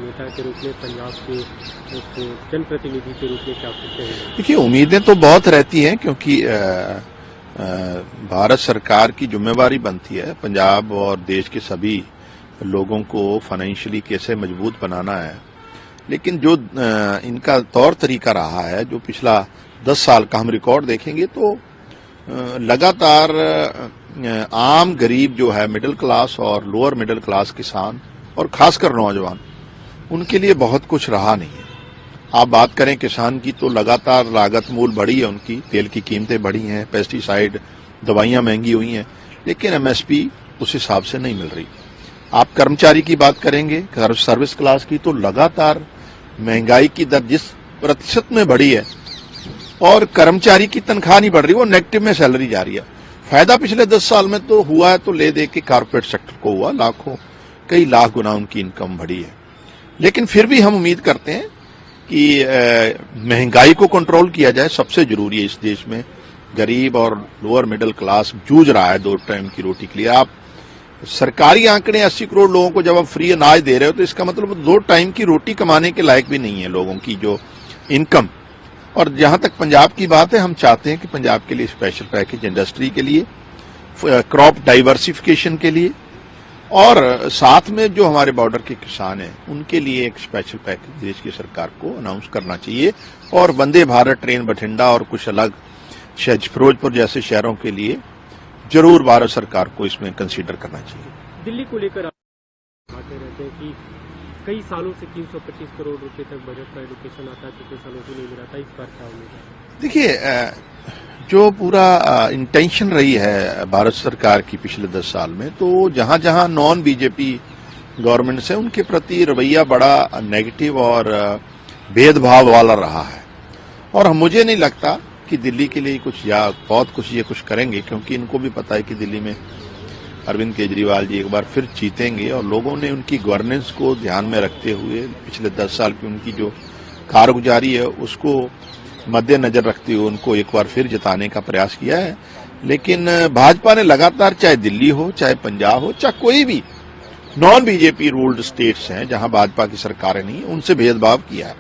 नेता के रूप में, पंजाब के एक जनप्रतिनिधि के रूप में क्या सोचते हैं? देखिए, उम्मीदें तो बहुत रहती हैं क्योंकि भारत सरकार की जिम्मेवारी बनती है पंजाब और देश के सभी लोगों को फाइनेंशियली कैसे मजबूत बनाना है। लेकिन जो इनका तौर तरीका रहा है, जो पिछला 10 साल का हम रिकॉर्ड देखेंगे तो लगातार आम गरीब जो है, मिडिल क्लास और लोअर मिडिल क्लास किसान और खासकर नौजवान, उनके लिए बहुत कुछ रहा नहीं है। आप बात करें किसान की तो लगातार लागत मूल बढ़ी है उनकी, तेल की कीमतें बढ़ी हैं, पेस्टिसाइड दवाइयां महंगी हुई हैं, लेकिन एमएसपी उस हिसाब से नहीं मिल रही। आप कर्मचारी की बात करेंगे, सर्विस क्लास की, तो लगातार महंगाई की दर जिस प्रतिशत में बढ़ी है और कर्मचारी की तनख्वाह नहीं बढ़ रही, वो नेगेटिव में सैलरी जा रही है। फायदा पिछले 10 साल में तो हुआ है, तो ले दे के कारपोरेट सेक्टर को हुआ, लाखों कई लाख गुना उनकी इनकम बढ़ी है। लेकिन फिर भी हम उम्मीद करते हैं कि महंगाई को कंट्रोल किया जाए। सबसे जरूरी है इस देश में, गरीब और लोअर मिडिल क्लास जूझ रहा है 2 टाइम की रोटी के लिए। आप सरकारी आंकड़े 80 करोड़ लोगों को जब आप फ्री अनाज दे रहे हो तो इसका मतलब 2 टाइम की रोटी कमाने के लायक भी नहीं है लोगों की जो इनकम। और जहां तक पंजाब की बात है, हम चाहते हैं कि पंजाब के लिए स्पेशल पैकेज इंडस्ट्री के लिए, क्रॉप डाइवर्सिफिकेशन के लिए, और साथ में जो हमारे बॉर्डर के किसान हैं उनके लिए एक स्पेशल पैकेज देश की सरकार को अनाउंस करना चाहिए। और वंदे भारत ट्रेन बठिंडा और कुछ अलग फिरोजपुर जैसे शहरों के लिए जरूर भारत सरकार को इसमें कंसीडर करना चाहिए। दिल्ली को लेकर आते रहते हैं कि कई सालों से 325 करोड़ रुपए तक बजट का एलोकेशन आता है, पिछले सालों से नहीं मिला था, इस बार क्या उम्मीद है? देखिए, जो पूरा इंटेंशन रही है भारत सरकार की पिछले 10 साल में, तो जहां जहां नॉन बीजेपी गवर्नमेंट से उनके प्रति रवैया बड़ा नेगेटिव और भेदभाव वाला रहा है। और मुझे नहीं लगता कि दिल्ली के लिए कुछ या बहुत कुछ ये कुछ करेंगे, क्योंकि इनको भी पता है कि दिल्ली में अरविंद केजरीवाल जी एक बार फिर जीतेंगे और लोगों ने उनकी गवर्नेंस को ध्यान में रखते हुए पिछले 10 साल की उनकी जो कारगुजारी है उसको मद्देनजर रखते हुए उनको एक बार फिर जिताने का प्रयास किया है। लेकिन भाजपा ने लगातार, चाहे दिल्ली हो, चाहे पंजाब हो, चाहे कोई भी नॉन बीजेपी रूल्ड स्टेट्स हैं जहां भाजपा की सरकारें नहीं, उनसे भेदभाव किया है।